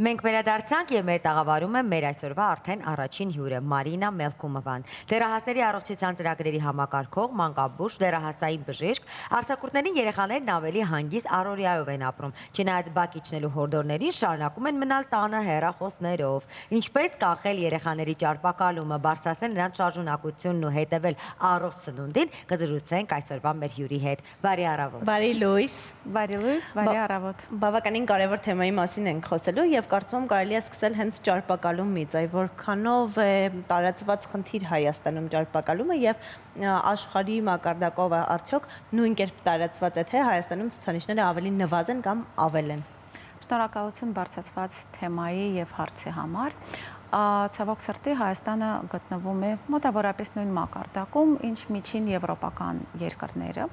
Մենք վերադարձանք եւ մեր տաղավարում է մեր այսօրվա արդեն առաջին հյուրը Մարինա Մելքումովան։ Դեռահասների առողջության ծրագրերի համակարգող, մանկաբույժ, դեռահասային բժիշկ, արձակուրդներին երեխաներն ավելի հանգիստ առօրյայով են ապրում, չնայած բակ իջնելու հորդորներին շարունակում են մնալ տանը հեռախոսներով։ Ինչպես կանխել երեխաների ճարպակալումը, բարձրացնել նրանց շարժունակությունն ու հետևել առողջ սնունդին, կզրուցենք այսօրվա մեր հյուրի հետ։ Բարի առավոտ։ Բարի լույս, բարի առավոտ։ բավականին կարևոր թեմայի մասին ենք խոսելու եւ կարծում եմ կարելի է սկսել հենց ճարպակալումից, այ որքանով է տարածված խնդիր Հայաստանում ճարպակալումը եւ աշխարհի մակարդակով արդյոք նույն կերպ տարածված է թե Հայաստանում ցուցանիշները ավելի նվազեն կամ ավել են։ Շնորհակալություն բարձրացված թեմայի եւ հարցի համար։ Ցավոք սրտի Հայաստանը գտնվում է մոտավորապես նույն մակարդակում, ինչ միջին եվրոպական երկրները։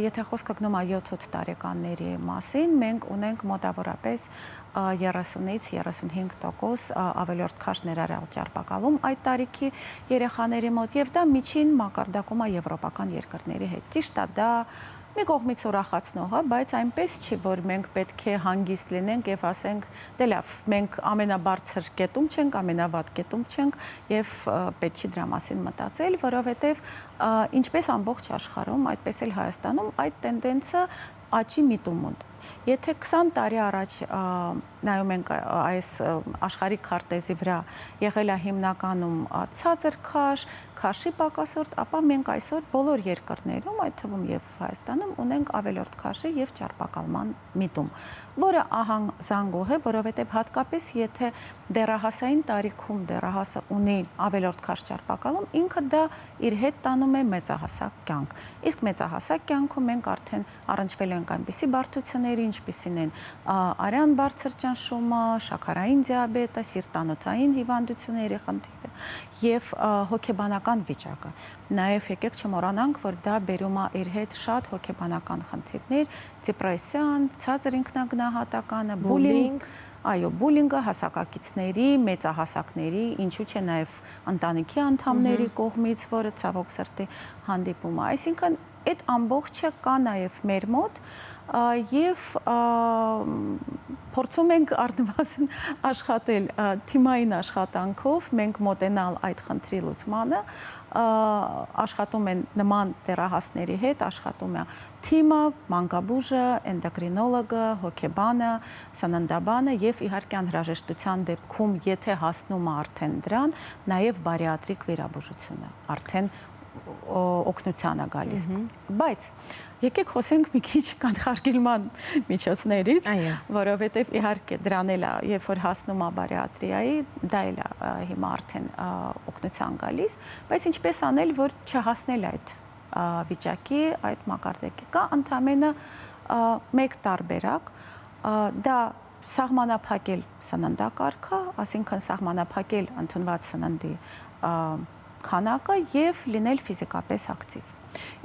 Եթե խոսքը գնում է 7-8 տարեկանների մասին, մենք ունենք մոտավորապես 30-ից 35% ավելորդ քաշ ներառյալ ճարպակալում այդ տարիքի երեխաների մոտ, եւ դա միջին մակարդակում է եվրոպական երկրների հետ։ Ճիշտ է, դա մի կողմից ուրախացնող է, բայց այնպես չի, որ մենք պետք է հանգիստ լինենք եւ ասենք, դե լավ, մենք ամենաբարձր կետում չենք, ամենավատ կետում չենք եւ պետք չի դրա մասին մտածել, որովհետեւ ինչպես ամբողջ աշխարհում, այդպես էլ Հայաստանում այդ տենդենսը աճի միտում ունի։ Եթե 20 տարի առաջ նայում ենք այս աշխարհի քարտեզի վրա եղել է հիմնականում ցածր քաշ, քաշի պակասորդ, ապա մենք այսօր բոլոր երկրներում, այդ թվում եւ Հայաստանում, ունենք ավելորդ քաշի եւ ճարպակալման միտում, որը ահազանգող է, որովհետեւ հատկապես եթե դեռահասային տարիքում դեռահասը ունի ավելորդ քաշ ճարպակալում, ինքը դա իր հետ տանում է մեծահասակ կյանք։ Իսկ մեծահասակ կյանքում մենք արդեն առնչվել ենք այնպիսի բարդությունների, ինչպիսին են արյան բարձր ճնշումը, շաքարային դիաբետը, սիրտանոթային հիվանդությունների խնդիրը եւ հոգեբանական վիճակը։ Նաեւ եկեք չմոռանանք, որ դա բերում է իր հետ շատ հոգեբանական խնդիրներ, դեպրեսիան, ցածր ինքնագնահատականը, բուլինգ, այո, բուլինգը հասակակիցների, մեծահասակների, ինչու՞ չէ նաեւ ընտանիքի անդամների կողմից, որը ցավոք սրտի հանդիպում է։ Այսինքն այդ ամբողջը կա նաեւ մեր մոտ եւ փորձում ենք առնվազն աշխատել թիմային աշխատանքով, մենք մոտենալ այդ խնդրի լուծմանը, աշխատում են նման դեռահասների հետ, աշխատում է թիմը, մանկաբույժը, էնդոկրինոլոգը, հոգեբանը, սննդաբանը եւ իհարկե անհրաժեշտության դեպքում, եթե հասնում է արդեն դրան, նաեւ բարիատրիկ վիրաբուժությունը արդեն օգնության է գալիս։ Բայց եկեք խոսենք մի քիչ կանխարգելման միջոցներից, որովհետև իհարկե դրան էլ երբ որ հասնում է բարիատրիայի, դա էլ հիմա արդեն օգնության գալիս, բայց ինչպես անել, որ չհասնել այդ վիճակի, այդ մակարդակի, կա ընդամենը մեկ տարբերակ, դա սահմանափակել սննդակարգը, այսինքն սահմանափակել ընդունված սննդի քանակը եւ լինել ֆիզիկապես ակտիվ։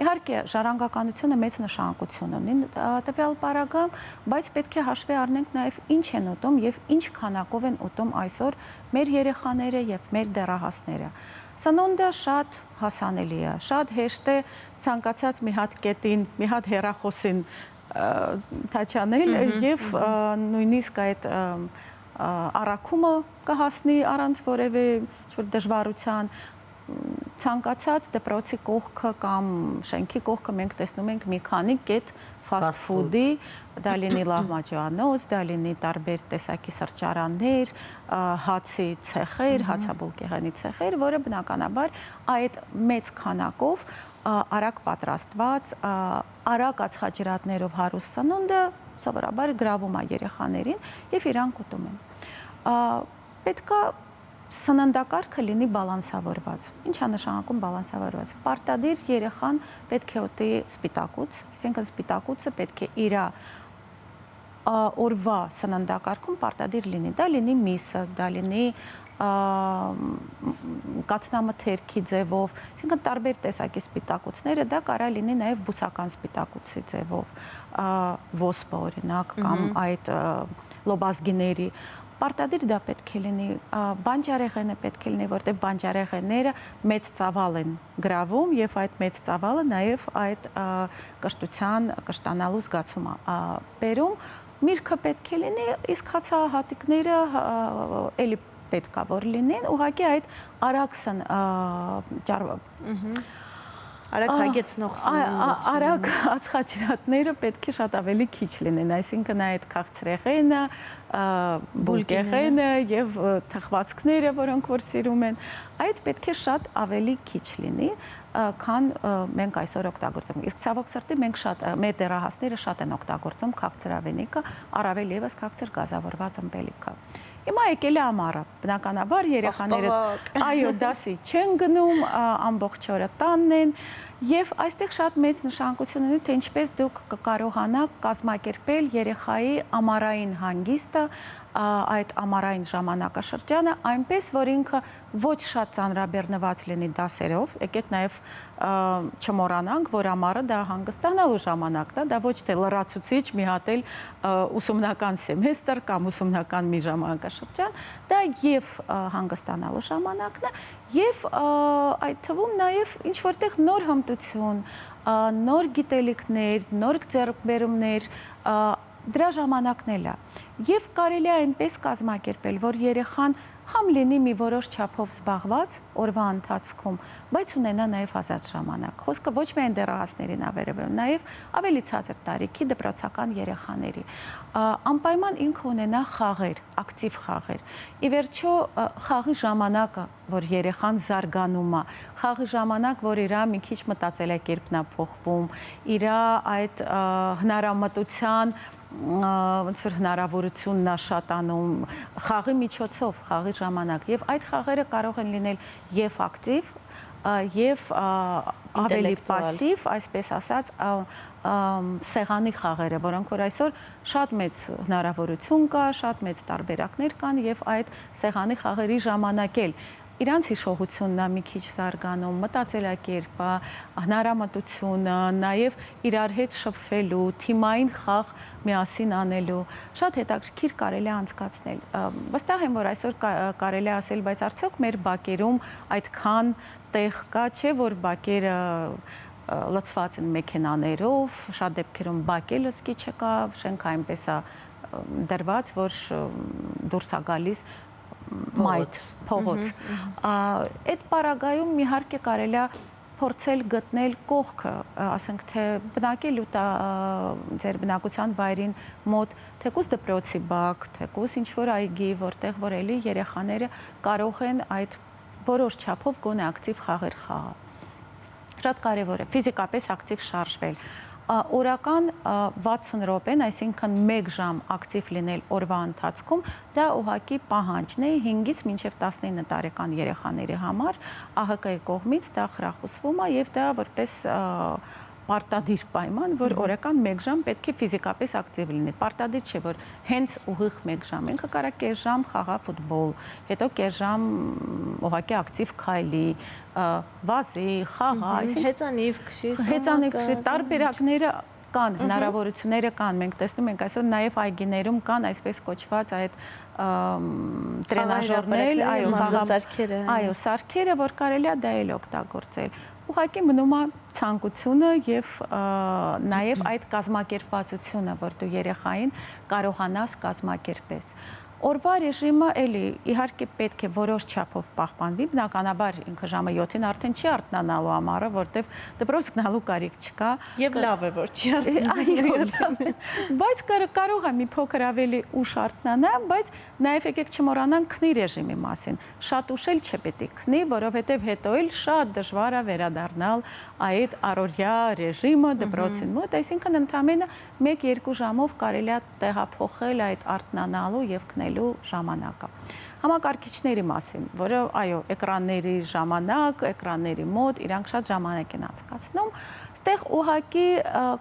Իհարկե, ժառանգականությունը մեծ նշանակություն ունի տվյալ պարագայում, բայց պետք է հաշվի առնենք նաեւ ինչ են ուտում եւ ինչ քանակով են ուտում այսօր մեր երեխաները եւ մեր դեռահասները։ Սնունդը շատ հասանելի է, շատ հեշտ է ցանկացած մի հատ կետին, մի հատ հեռախոսին թաչանել եւ նույնիսկ այդ առաքումը կհասնի առանց որևէ դժվարության, ցանկացած դպրոցի կողքը կամ շենքի կողքը մենք տեսնում ենք մի քանի կետ fast food-ի, դա լինի լահմաջանոց, դա լինի տարբեր տեսակի սրճարաններ, հացի ցեխեր, հացաբուլկեղենի ցեխեր, որը բնականաբար այդ մեծ քանակով արագ պատրաստված, արագ ածխաջրատներով հարուստ սնունդը սովորաբար գրավում է երեխաներին եւ իրանք ուտում են։ Պետք է սննդակարգը լինի բալանսավորված։ Ինչ է նշանակում բալանսավորված։ Պարտադիր երեխան պետք է ուտի սպիտակուց, այսինքն սպիտակուցը պետք է իր օրվա սննդակարգում պարտադիր լինի։ Դա լինի միսը, դա լինի կաթնամթերքի ձևով, այսինքն տարբեր տեսակի սպիտակուցները, դա կարա լինի նաև բուսական սպիտակուցի ձևով, ոսպը օրինակ կամ այդ լոբազգիների Պարտադիր դա պետք է լինի, բանջարեղենը պետք է լինի, որտեղ բանջարեղենները մեծ ծավալ են գրավում եւ այդ մեծ ծավալը նաեւ այդ կշտության կշտանալու զգացում բերում միրգը պետք է լինի, իսկ հացահատիկները էլի պետք է որ լինեն, ուղղակի այդ արաքսն Արագ հագեցնող արագ ածխաջրատները պետք է շատ ավելի քիչ լինեն, այսինքն այդ քաղցրեղենը, բուլկեղենը եւ թխվածքները, որոնք որ սիրում են, այդ պետք է շատ ավելի քիչ լինի, քան մենք այսօր օգտագործում ենք։ Իսկ ցավոք սրտի մենք մեր դեռահասները շատ են օգտագործում քաղցրավենիքը, առավել եւս քաղցր գազավորված ըմպելիքը։ Հիմա եկել է ամառը, բնականաբար երեխաները այո, դասի չեն գնում, ամբողջ օրը տանն են եւ այստեղ շատ մեծ նշանակություն ունի, թե ինչպես դուք կկարողանաք կազմակերպել երեխայի ամառային հանգիստը, այդ ամառային ժամանակաշրջանը, այնպես որ ինքը ոչ շատ ծանրաբեռնված լինի դասերով, եկեք նաեւ չմոռանանք, որ ամառը դա հանգստանալու ժամանակն է, դա ոչ թե լրացուցիչ մի հատ էլ ուսումնական սեմեստր կամ ուսումնական մի ժամանակաշրջան, դա եւ հանգստանալու ժամանակն է, եւ այդ թվում նաեւ ինչ որտեղ նոր հմտություն, նոր գիտելիքներ, նոր ձեռքբերումներ, դրա ժամանակն էլ է։ Եվ կարելի է այնպես կազմակերպել, որ երեխան համ լինի մի որոշ չափով զբաղված օրվա ընթացքում, բայց ունենա նաև ազատ ժամանակ։ Խոսքը ոչ միայն դեռահասներին է վերաբերում, նաև ավելի ցածր տարիքի դպրոցական երեխաների։ Անպայման ինքը ունենա խաղեր, ակտիվ խաղեր։ Ի վերջո խաղի ժամանակը, որ երեխան զարգանում է, խաղի ժամանակ, որ իր մի քիչ մտածելակերպն է փոխվում, իր այդ հնարամտության ոնց որ հնարավորությունն է շատանում խաղի միջոցով, խաղի ժամանակ եւ այդ խաղերը կարող են լինել եւ ակտիվ եւ ավելի пассив, այսպես ասած, սեղանի խաղերը, որոնք որ այսօր շատ մեծ հնարավորություն կա, շատ մեծ տարբերակներ կան եւ այդ սեղանի խաղերի ժամանակ էլ իրանց հիշողությունն է մի քիչ զարգանում, մտածելակերպը, հնարամտությունը, նաև իրար հետ շփվելու, թիմային խաղ միասին անելու, շատ հետաքրքիր կարելի է անցկացնել։ Վստահ եմ, որ այսօր կարելի է ասել, բայց արդյոք մեր բակերում այդքան տեղ կա, չէ, որ բակերը լցված են մեքենաներով, շատ դեպքերում բակ էլ ըսկի չկա, շենքը այնպես է դրված, որ դուրս է գալիս մայթ, փողոց։ Այդ պարագայում իհարկե կարելի է փորձել գտնել կողքը, ասենք թե բնակել ու ձեր բնակության վայրին մոտ թեկուզ դպրոցի բակ, թեկուզ ինչ-որ այգի, որտեղ որ էլի երեխաները կարող են այդ որոշ չափով գոնե ակտիվ խաղեր խաղալ։ Շատ կարևոր է ֆիզիկապես ակտիվ շարժվել։ Օրական 60 րոպեն, այսինքն 1 ժամ ակտիվ լինել օրվա ընթացքում, դա ուղղակի պահանջն է 5-ից մինչև 19 տարեկան երեխաների համար, ԱՀԿ-ի կողմից դա խրախուսվում է եւ դա որպես պարտադիր պայման, որ օրական 1 ժամ պետք է ֆիզիկապես ակտիվ լինի։ Պարտադիր չէ, որ հենց ուղիղ 1 ժամ, ինքը կարող է կես ժամ խաղա ֆուտբոլ, հետո կես ժամ ուղղակի ակտիվ քայլի, վազի, խաղա, հեծանիվ քշի, տարբերակները կան, հնարավորությունները կան, մենք տեսնում ենք այսօր նաև այգիներում կան այսպես կոչված այդ տրենաժորներ, այո, սարքերը, որ կարելի է դա էլ օգտագործել։ Ուղղակի մնում է ցանկությունը եւ նաեւ այդ կազմակերպվածությունը, որ դու երեխային կարողանաս կազմակերպես։ Օրվա ռեժիմը էլի իհարկե պետք է որոշ չափով պահպանվի, բնականաբար ինքը ժամը 7-ին արդեն չի արթնանալու ամառը, որտեվ դպրոց գնալու կարիք չկա։ Եվ լավ է, որ չի արթնանալու։ Բայց կարող է մի փոքր ավելի ուշ արթնանա, բայց նաև եկեք չմոռանանք քնի ռեժիմի մասին։ Շատ ուշ էլ չպետք է քնի, որովհետև հետո էլ շատ դժվար է վերադառնալ այդ առօրյա ռեժիմը դպրոցին մոտ, այսինքն ընդամենը 1-2 ժամով կարելի է տեղափոխել այդ արթնանալու եւ քնելու ժամանակը։ Համակարգիչների մասին, որը այո, էկրանների ժամանակ, էկրանների մոտ իրանք շատ ժամանակ են անցկացնում, այստեղ ուղղակի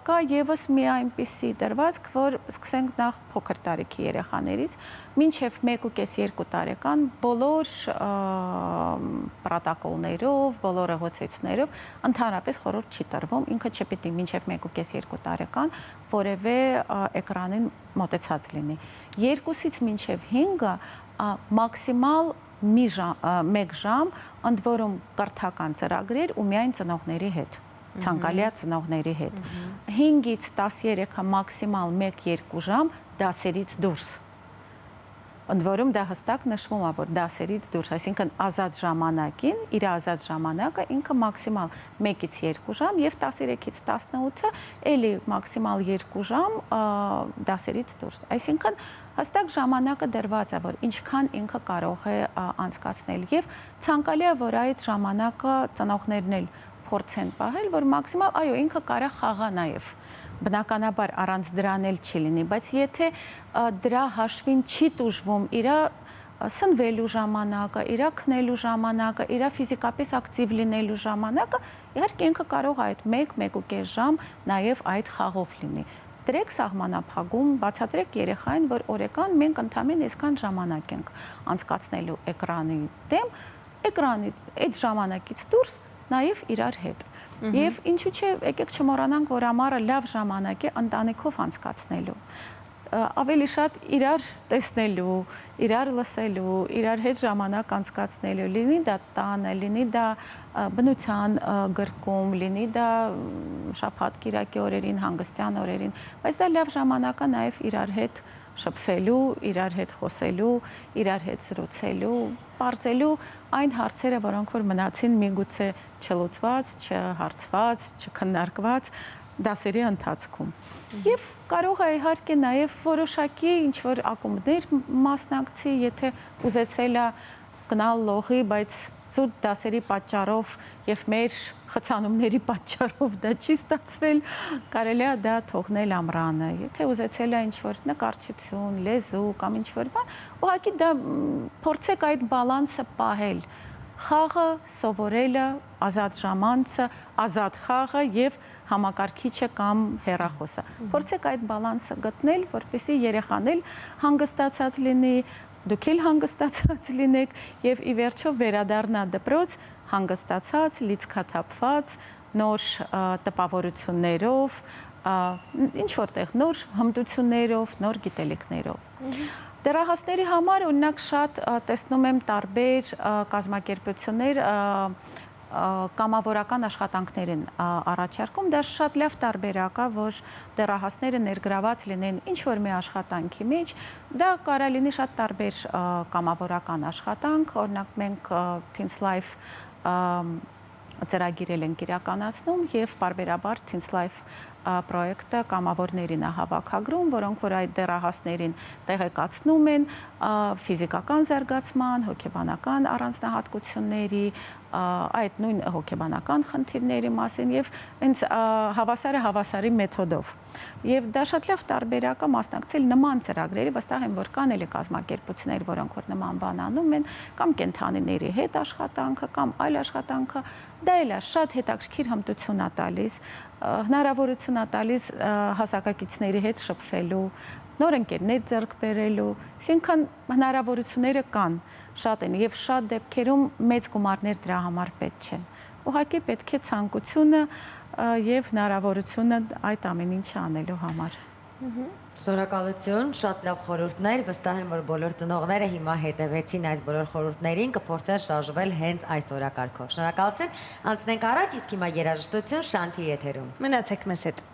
կա եւս մի այնպիսի դրվածք, որ սկսենք նախ փոքր տարիքի երեխաներից, մինչև 1.5-2 տարեկան բոլոր պրոտոկոլներով, բոլոր հղոցեցներով ընդհանրապես խորհուրդ չի տրվում, ինքը չպետք է մինչև 1.5-2 տարեկան որևէ էկրանին մոտեցած լինի։ 2-ից մինչև 5-ը մաքսիմալ 1 ժամ, ընդ որում կրթական ծրագրեր ու միայն ծնողների հետ։ ցանկալի ծնողների հետ։ 5-ից 13-ը մաքսիմալ 1-2 ժամ դասերից դուրս։ Ընդ որում դա հստակ նշվում է, որ դասերից դուրս, այսինքն ազատ ժամանակին, իր ազատ ժամանակը ինքը մաքսիմալ 1-ից 2 ժամ եւ 13-ից 18-ը էլի մաքսիմալ 2 ժամ դասերից դուրս։ Այսինքն հստակ ժամանակը դրված է, որ ինչքան ինքը կարող է անցկացնել եւ ցանկալի է, որ այդ ժամանակը ծնողներն էլ փորձեն պահել, որ մաքսիմալ, այո, ինքը կարա խաղա նաեւ բնականաբար առանց դրան էլ չի լինի, բայց եթե դրա հաշվին չի տուժվում իր սնվելու ժամանակը, իր քնելու ժամանակը, իր ֆիզիկապես ակտիվ լինելու ժամանակը, իհարկե ինքը կարող է այդ 1-1.5 ժամ նաև այդ խաղով լինի։ Դրեք սահմանափակում, բացատրեք երեխային, որ օրական մենք ընդամենը այսքան ժամանակ ենք անցկացնելու էկրանի դեմ, էկրանից այդ ժամանակից դուրս նաև իրար հետ։ Եվ ինչու՞ չէ, եկեք չմոռանանք, որ ամառը լավ ժամանակ է ընտանիքով անցկացնելու։ Ավելի շատ իրար տեսնելու, իրար լսելու, իրար հետ ժամանակ անցկացնելու, լինի դա տանը, լինի դա բնության գրկում, լինի դա շաբաթ կիրակի օրերին, հանգստյան օրերին, բայց դա լավ ժամանակ է նաև իրար հետ շփվելու, իրար հետ խոսելու, իրար հետ զրուցելու, բարձելու այն հարցերը, որոնք որ մնացին միգուցե չլուծված, չհարցված, չքննարկված դասերի ընթացքում։ Եվ կարող է իհարկե նաև որոշակի ինչ-որ ակումբներ մասնակցի, եթե ուզեցել է գնալ լողի, բայց զուտ դասերի պատճառով եւ մեր խցանումների պատճառով դա չի ստացվել, կարելի է դա թողնել ամռանը։ Եթե ուզեցել է ինչ-որ նկարչություն, լեզու կամ ինչ-որ բան, ուղղակի դա փորձեք այդ բալանսը պահել։ Խաղը, սովորելը, ազատ ժամանցը, ազատ խաղը եւ համակարգիչը կամ հեռախոսը։ Փորձեք այդ բալանսը գտնել, որպեսզի երեխան էլ հանգստացած լինի, դուք էլ հանգստացած լինեք եւ ի վերջո վերադառնա դպրոց հանգստացած, լիցքաթափված, նոր տպավորություններով, ինչ որտեղ նոր հմտություններով, նոր գիտելիքներով։ Դեռահասների համար օրինակ շատ տեսնում եմ տարբեր կազմակերպություններ կամավորական աշխատանքներ են առաջարկում, դա շատ լավ տարբերակ է, որ դեռահասները ներգրաված լինեն ինչ-որ մի աշխատանքի մեջ, դա կարա լինի շատ տարբեր կամավորական աշխատանք, օրինակ մենք Teens Life ծրագիր ենք իրականացնում եւ բարբերաբար Teens Life պրոյեկտը կամավորներին է հավաքագրում, որոնք որ այդ դեռահասներին տեղեկացնում են ֆիզիկական զարգացման, հոգեբանական առանձնահատկությունների, այդ նույն հոգեբանական խնդիրների մասին եւ հենց հավասարը հավասարի մեթոդով։ Եվ դա շատ լավ տարբերակ է մասնակցել նման ծրագրերի, վստահ եմ, որ կան էլ կազմակերպություններ, որոնք որ նման բան անում են, կամ կենթանիների հետ աշխատանքը, կամ այլ աշխատանքը, դա էլ է շատ հետաքրքիր հմտություն է տալիս, հնարավորություն է տալիս հասակակիցների հետ շփվելու, նոր ընկերներ ձեռք բերելու, այսինքն հնարավորությունները կան, շատ են եւ շատ դեպքերում մեծ գումարներ դրա համար պետք չեն։ Ուղղակի պետք է ցանկությունը եւ հնարավորությունը այդ ամեն ինչը անելու համար։ Շնորհակալություն, շատ լավ խորհուրդներ, վստահ եմ, որ բոլոր ծնողները հիմա հետևեցին այս բոլոր խորհուրդներին, կփորձեն շարժվել հենց այս օրակարգով։ Շնորհակալություն, անցնենք առաջ, իսկ հիմա երաժշտություն Շանթի եթերում։ Մնացեք մեզ հետ։